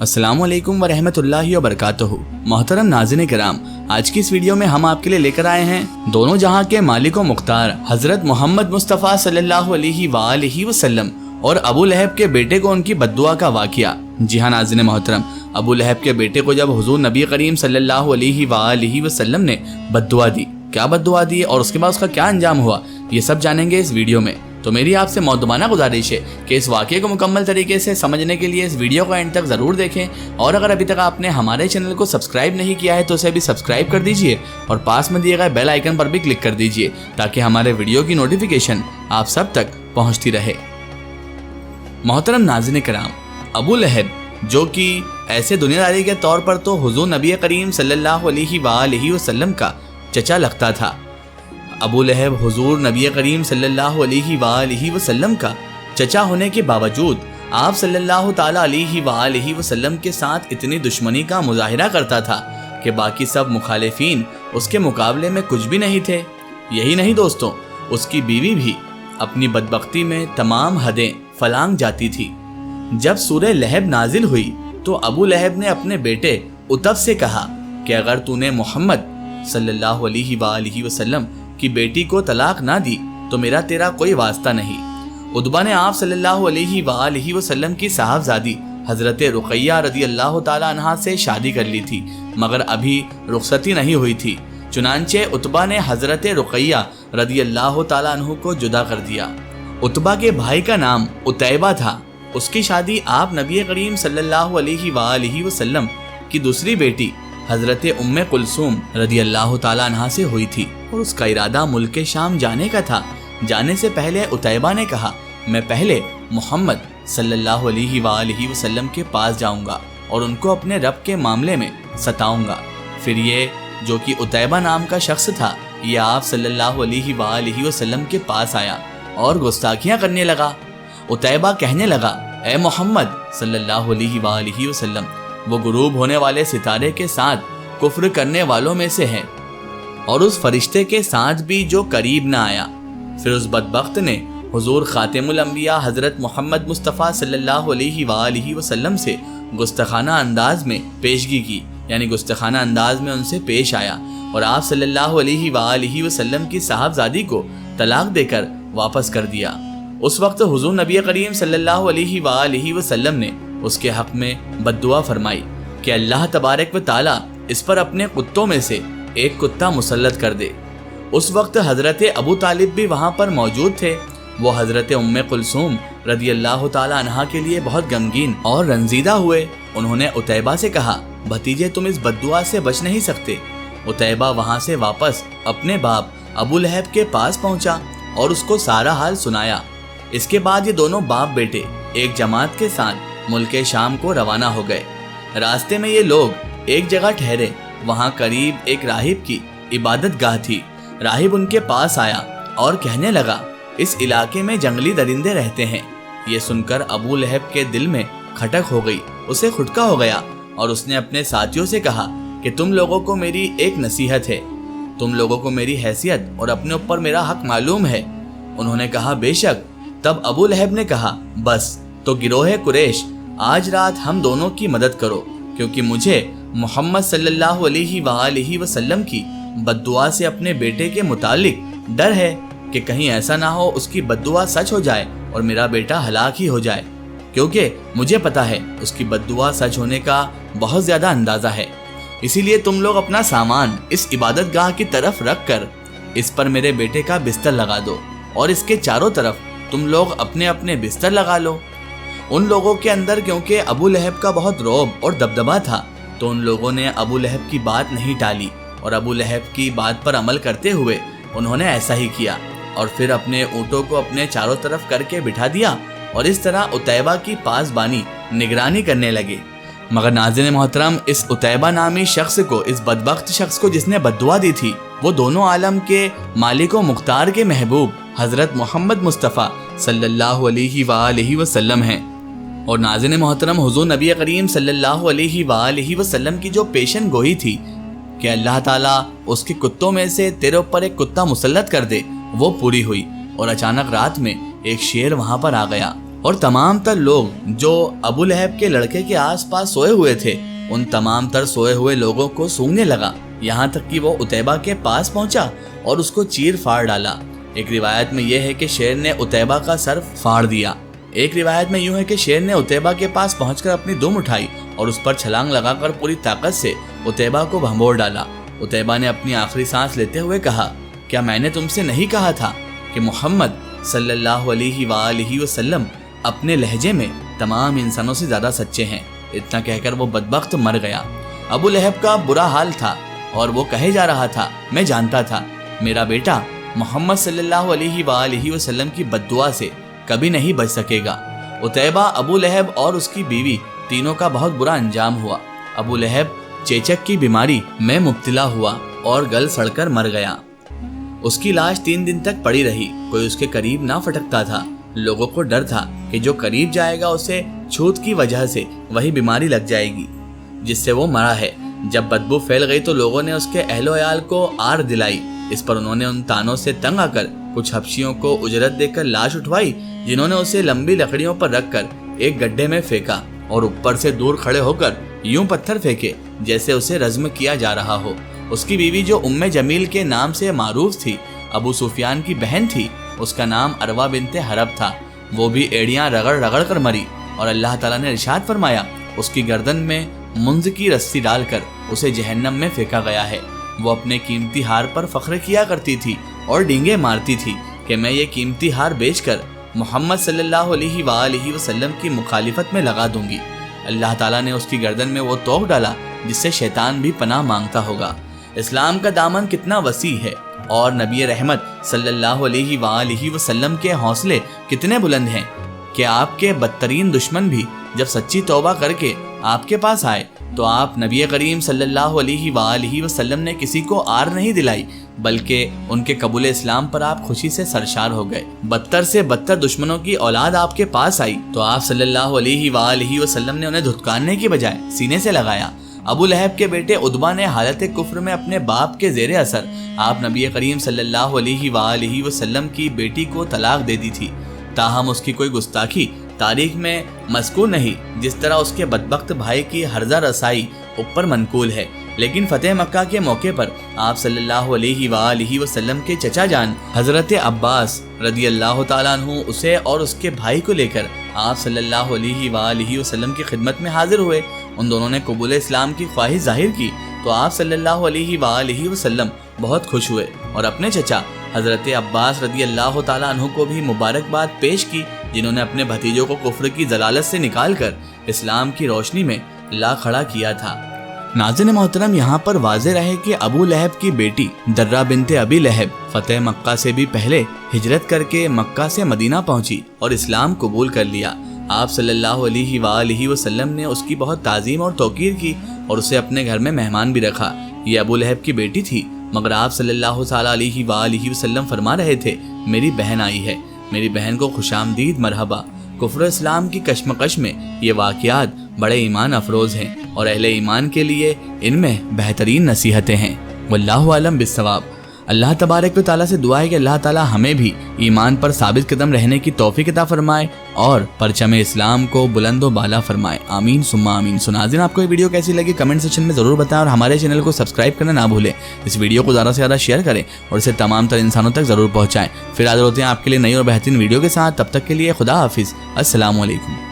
अस्सलाम वालेकुम वरहमतुल्लाहि वबरकातुहू। मोहतरम नाज़रीन किराम, आज की इस वीडियो में हम आपके लिए लेकर आए हैं दोनों जहां के मालिक व मुख्तार हज़रत मोहम्मद मुस्तफ़ा सल्लल्लाहु अलैहि वसल्लम और अबू लहब के बेटे को उनकी बद्दुआ का वाक़िया। जी हाँ नाज़रीन मोहतरम, अबू लहब के बेटे को जब हुज़ूर नबी करीम सल्लल्लाहु अलैहि वसल्लम ने बद्दुआ दी, क्या बद्दुआ दी और उसके बाद उसका क्या अंजाम हुआ, ये सब जानेंगे इस वीडियो में। तो मेरी आपसे मौदमाना गुजारिश है कि इस वाक़े को मुकम्मल तरीके से समझने के लिए इस वीडियो को एंड तक ज़रूर देखें, और अगर अभी तक आपने हमारे चैनल को सब्सक्राइब नहीं किया है तो उसे भी सब्सक्राइब कर दीजिए और पास में दिए गए बेल आइकन पर भी क्लिक कर दीजिए ताकि हमारे वीडियो की नोटिफिकेशन आप सब तक पहुँचती रहे। मोहतरम नाज़रीन किराम, अबू लहब जो कि ऐसे दुनियादारी के तौर पर तो हुज़ूर नबी करीम सल्लल्लाहु अलैहि वसल्लम का चचा लगता था। अबू लहब हुजूर नबी करीम सल्लल्लाहु अलैहि वसल्लम का चचा होने के बावजूद आप सल्लल्लाहु ताला अलैहि वसल्लम के साथ इतनी दुश्मनी का मुजाहिरा करता था कि बाकी सब मुखालिफीन उसके मुकाबले में कुछ भी नहीं थे। यही नहीं दोस्तों, उसकी बीवी भी अपनी बदबख्ती में तमाम हदें फलांग जाती थी। जब सूरह लहब नाजिल हुई तो अबू लहब ने अपने बेटे उतब से कहा कि अगर तूने मोहम्मद सल्लल्लाहु अलैहि वसल्लम की बेटी को तलाक ना दी तो मेरा तेरा कोई वास्ता नहीं। उतबा ने आप सल्लल्लाहु अलैहि वसल्लम की साहबजादी हज़रत रुक़ैया रज़ी अल्लाह ताला अन्हा से शादी कर ली थी, मगर अभी रुखसती नहीं हुई थी। चुनांचे उतबा ने हज़रत रुक़ैया रज़ी अल्लाह ताला अन्हु को जुदा कर दिया। उतबा के भाई का नाम उतैबा था। उसकी शादी आप नबी करीम सल्लल्लाहु अलैहि वसल्लम की दूसरी बेटी हज़रत उम्मे कुलसूम रज़ी अल्लाह ताला अन्हा से हुई थी और उसका इरादा मुल्क शाम जाने का था। जाने से पहले उतैबा ने कहा, मैं पहले मोहम्मद सल्लल्लाहु अलैहि वसल्लम के पास जाऊंगा और उनको अपने रब के मामले में सताऊंगा। फिर ये जो कि उतैबा नाम का शख्स था, ये आप सल्लल्लाहु अलैहि वसल्लम के पास आया और गुस्ताखियाँ करने लगा। उतैबा कहने लगा, ए मोहम्मद सल्लल्लाहु अलैहि वसल्लम, वो गुरूब होने वाले सितारे के साथ कुफ्र करने वालों में से है और उस फरिश्ते के साथ भी जो करीब ना आया। फिर उस बदबख्त ने हुजूर खातिमुल अंबिया हज़रत मोहम्मद मुस्तफ़ा सल्लल्लाहु अलैहि वसल्लम से गुस्तखाना अंदाज में पेशगी की, यानी गुस्तखाना अंदाज में उनसे पेश आया और आप सल्लल्लाहु अलैहि वसल्लम की साहबजादी को तलाक देकर वापस कर दिया। उस वक्त हुजूर नबी करीम सल्लल्लाहु अलैहि वसल्लम ने उसके हक़ में बद्दुआ फरमाई कि अल्लाह तबारक व ताला इस पर अपने कुत्तों में से एक कुत्ता मुसल्लत कर दे। उस वक्त हज़रत अबू तालिब भी वहाँ पर मौजूद थे। वो हज़रत उम्मे कुलसूम रज़ी अल्लाह ताला अन्हा के लिए बहुत गमगीन और रंजीदा हुए। उन्होंने उतैबा से कहा, भतीजे तुम इस बद्दुआ से बच नहीं सकते। उतैबा वहाँ से वापस अपने बाप अबू लहब के पास पहुँचा और उसको सारा हाल सुनाया। इसके बाद ये दोनों बाप बेटे एक जमात के साथ मुल्क शाम को रवाना हो गए। रास्ते में ये लोग एक जगह ठहरे। वहाँ करीब एक राहिब की इबादत गाह थी। राहिब उनके पास आया और कहने लगा, इस इलाके में जंगली दरिंदे रहते हैं। ये सुनकर अबू लहब के दिल में खटक हो गई, उसे खुटका हो गया और उसने अपने साथियों से कहा कि तुम लोगों को मेरी एक नसीहत है, तुम लोगों को मेरी हैसियत और अपने ऊपर मेरा हक मालूम है। उन्होंने कहा, बेशक। तब अबू लहब ने कहा, बस तो गिरोह कुरैश आज रात हम दोनों की मदद करो, क्योंकि मुझे मोहम्मद सल्लल्लाहु अलैहि वसल्लम की बद्दुआ से अपने बेटे के मुतालिक डर है कि कहीं ऐसा ना हो उसकी बद्दुआ सच हो जाए और मेरा बेटा हलाक ही हो जाए, क्योंकि मुझे पता है उसकी बद्दुआ सच होने का बहुत ज़्यादा अंदाज़ा है। इसीलिए तुम लोग अपना सामान इस इबादत गाह की तरफ रख कर इस पर मेरे बेटे का बिस्तर लगा दो और इसके चारों तरफ तुम लोग अपने अपने बिस्तर लगा लो। उन लोगों के अंदर क्योंकि अबू लहब का बहुत रौब और दबदबा था, तो उन लोगों ने अबू लहब की बात नहीं टाली और अबू लहब की बात पर अमल करते हुए उन्होंने ऐसा ही किया और फिर अपने ऊँटों को अपने चारों तरफ करके बिठा दिया और इस तरह उतैबा की पासबानी निगरानी करने लगे। मगर नाज़रीन मोहतरम, इस उतैबा नामी शख्स को, इस बदबख्त शख्स को जिसने बद्दुआ दी थी, वो दोनों आलम के मालिक व मुख्तार के महबूब हज़रत मोहम्मद मुस्तफ़ा सल्लल्लाहु अलैहि वसल्लम हैं। और नाज़रीन मोहतरम, हुज़ूर नबी करीम सल्लल्लाहु अलैहि वसल्लम की जो पेशन गोई थी कि अल्लाह ताला उसके कुत्तों में से तेरे ऊपर एक कुत्ता मुसल्लत कर दे, वो पूरी हुई। और अचानक रात में एक शेर वहाँ पर आ गया اور تمام تر لوگ جو ابو لہب کے لڑکے کے آس پاس سوئے ہوئے تھے ان تمام تر سوئے ہوئے لوگوں کو سونگنے لگا، یہاں تک کہ وہ عتیبہ کے پاس پہنچا اور اس کو چیر پھاڑ ڈالا۔ ایک روایت میں یہ ہے کہ شیر نے عتیبہ کا سر پھاڑ دیا۔ ایک روایت میں یوں ہے کہ شیر نے عتیبہ کے پاس پہنچ کر اپنی دم اٹھائی اور اس پر چھلانگ لگا کر پوری طاقت سے عتیبہ کو بھنبوڑ ڈالا۔ عتیبہ نے اپنی آخری سانس لیتے ہوئے کہا، کیا میں نے تم سے نہیں کہا تھا کہ محمد صلی اللہ علیہ وآلہ وسلم اپنے لہجے میں تمام انسانوں سے زیادہ سچے ہیں؟ اتنا کہہ کر وہ بدبخت مر گیا۔ ابو لہب کا برا حال تھا اور وہ کہے جا رہا تھا، میں جانتا تھا میرا بیٹا محمد صلی اللہ علیہ وآلہ وسلم کی بد دعا سے کبھی نہیں بچ سکے گا۔ عتیبہ، ابو لہب اور اس کی بیوی تینوں کا بہت برا انجام ہوا۔ ابو لہب چیچک کی بیماری میں مبتلا ہوا اور گل سڑ کر مر گیا۔ اس کی لاش 3 دن تک پڑی رہی، کوئی اس کے قریب نہ پھٹکتا تھا۔ لوگوں کو ڈر تھا کہ جو قریب جائے گا اسے چھوت کی وجہ سے وہی بیماری لگ جائے گی جس سے وہ مرا ہے۔ جب بدبو پھیل گئی تو لوگوں نے اس کے اہل و عیال کو آر دلائی۔ اس پر انہوں نے ان تانوں سے تنگ آ کر کچھ حبشیوں کو اجرت دے کر لاش اٹھوائی، جنہوں نے اسے لمبی لکڑیوں پر رکھ کر ایک گڈھے میں پھینکا اور اوپر سے دور کھڑے ہو کر یوں پتھر پھینکے جیسے اسے رزم کیا جا رہا ہو۔ اس کی بیوی جو ام جمیل کے نام سے معروف تھی، ابو سفیان کی بہن تھی، اس کا نام عروہ بنت حرب تھا، وہ بھی ایڑیاں رگڑ رگڑ کر مری اور اللہ تعالیٰ نے ارشاد فرمایا، اس کی گردن میں منز کی رسی ڈال کر اسے جہنم میں پھینکا گیا ہے۔ وہ اپنے قیمتی ہار پر فخر کیا کرتی تھی اور ڈینگے مارتی تھی کہ میں یہ قیمتی ہار بیچ کر محمد صلی اللہ علیہ وآلہ وسلم کی مخالفت میں لگا دوں گی۔ اللہ تعالیٰ نے اس کی گردن میں وہ توق ڈالا جس سے شیطان بھی پناہ مانگتا ہوگا۔ اسلام کا دامن کتنا وسیع ہے اور نبی رحمت صلی اللہ علیہ وآلہ وسلم کے حوصلے کتنے بلند ہیں کہ آپ کے بدترین دشمن بھی جب سچی توبہ کر کے آپ کے پاس آئے تو آپ نبی کریم صلی اللہ علیہ وآلہ وسلم نے کسی کو آر نہیں دلائی، بلکہ ان کے قبول اسلام پر آپ خوشی سے سرشار ہو گئے۔ بدتر سے بدتر دشمنوں کی اولاد آپ کے پاس آئی تو آپ صلی اللہ علیہ وآلہ وسلم نے انہیں دھتکارنے کی بجائے سینے سے لگایا۔ ابو لہب کے بیٹے عتبہ نے حالت کفر میں اپنے باپ کے زیر اثر آپ نبی کریم صلی اللہ علیہ وآلہ وسلم کی بیٹی کو طلاق دے دی تھی، تاہم اس کی کوئی گستاخی تاریخ میں مذکور نہیں، جس طرح اس کے بدبخت بھائی کی ہرزہ رسائی اوپر منقول ہے۔ لیکن فتح مکہ کے موقع پر آپ صلی اللہ علیہ وآلہ وسلم کے چچا جان حضرت عباس رضی اللہ تعالیٰ عنہ اسے اور اس کے بھائی کو لے کر آپ صلی اللہ علیہ وآلہ وسلم کی خدمت میں حاضر ہوئے۔ ان دونوں نے قبول اسلام کی خواہش ظاہر کی تو آپ صلی اللہ علیہ وآلہ وسلم بہت خوش ہوئے اور اپنے چچا حضرت عباس رضی اللہ تعالیٰ عنہ کو بھی مبارکباد پیش کی، جنہوں نے اپنے بھتیجوں کو کفر کی ضلالت سے نکال کر اسلام کی روشنی میں لا کھڑا کیا تھا۔ ناظرین محترم، یہاں پر واضح رہے کہ ابو لہب کی بیٹی درہ بنت ابی لہب فتح مکہ سے بھی پہلے ہجرت کر کے مکہ سے مدینہ پہنچی اور اسلام قبول کر لیا۔ آپ صلی اللہ علیہ وآلہ وسلم نے اس کی بہت تعظیم اور توقیر کی اور اسے اپنے گھر میں مہمان بھی رکھا۔ یہ ابو لہب کی بیٹی تھی، مگر آپ صلی اللہ تعالیٰ علیہ وآلہ وسلم فرما رہے تھے، میری بہن آئی ہے، میری بہن کو خوش آمدید مرحبا۔ کفر اسلام کی کشمکش میں یہ واقعات بڑے ایمان افروز ہیں اور اہل ایمان کے لیے ان میں بہترین نصیحتیں ہیں۔ واللہ اعلم بالصواب۔ اللہ تبارک و تعالیٰ سے دعا ہے کہ اللہ تعالیٰ ہمیں بھی ایمان پر ثابت قدم رہنے کی توفیق عطا فرمائے اور پرچم اسلام کو بلند و بالا فرمائے، آمین ثم آمین۔ ناظرین، آپ کو یہ ویڈیو کیسی لگی کمنٹ سیکشن میں ضرور بتائیں اور ہمارے چینل کو سبسکرائب کرنا نہ بھولیں۔ اس ویڈیو کو زیادہ سے زیادہ شیئر کریں اور اسے تمام تر انسانوں تک ضرور پہنچائیں۔ پھر حاضر ہوتے ہیں آپ کے لیے نئی اور بہترین ویڈیو کے ساتھ، تب تک کے لیے خدا حافظ، السلام علیکم۔